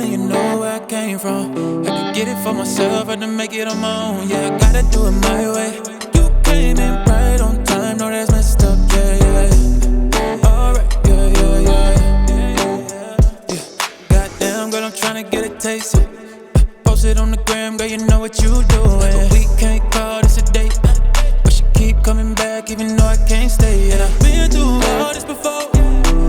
on and you know where I came from. Had to get it for myself, had to make it on my own. Yeah, I gotta do it my way. You came in right on time, no that's messed up, yeah. Alright, yeah. Goddamn, girl, I'm tryna get a taste. Post it on the gram, girl, you know what you doing. But we can't call this a date. But she keep coming back, even though I can't stay. And I've been through all this before.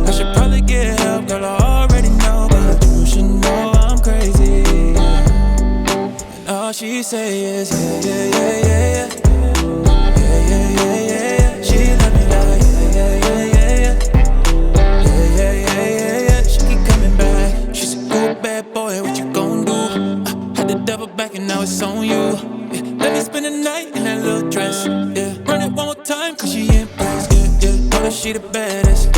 I should probably get help, girl, I already know. But you should know I'm crazy. And all she say is, yeah. She let me lie, yeah. She keep coming back. She's a good bad boy, what you gon' do? Had the devil back and now it's on you. Yeah, let me spend the night in that little dress. Yeah, run it one more time cause she impressed. Yeah, know that she the baddest.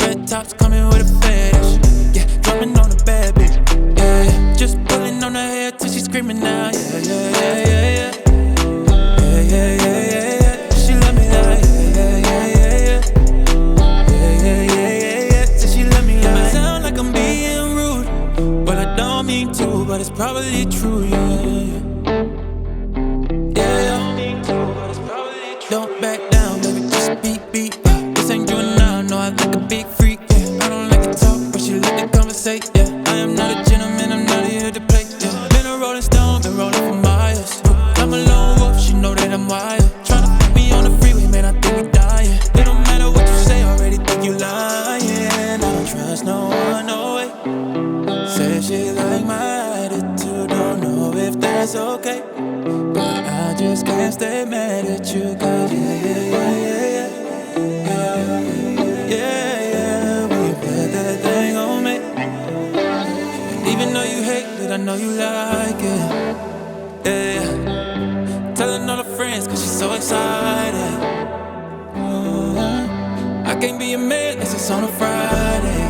Red tops coming with a fetish. Yeah, drumming on the bad bitch. Yeah, just pulling on her hair till she screaming now. Yeah. She love me like yeah. Till she love me like. It sound like I'm being rude, but I don't mean to. But it's probably true, yeah. Don't back down, baby, just beat. This ain't you and I know I like a big freak, yeah. I don't like to talk, but she like to conversate, yeah. I am not a gentleman, I'm not here to play, yeah. Been a rolling stone, been rolling for miles. I'm a lone wolf, she know that I'm wild. Tryna put me on the freeway, man, I think we dying. It don't matter what you say, already think you lying. I don't trust no one, no way. Say she like my attitude, don't know if that's okay. But I just can't stay mad at you, cause yeah. We put that thing on me. And even though you hate it, I know you like it. Yeah. Telling all her friends cause she's so excited. I can't be a man unless it's on a Friday.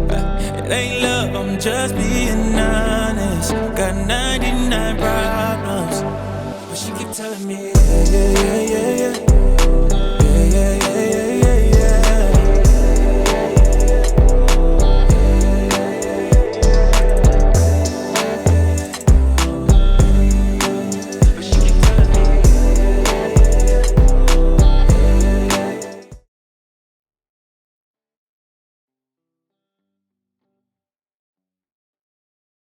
Yeah. It ain't love, I'm just being honest. Got 99 problems, but she keep telling me, yeah.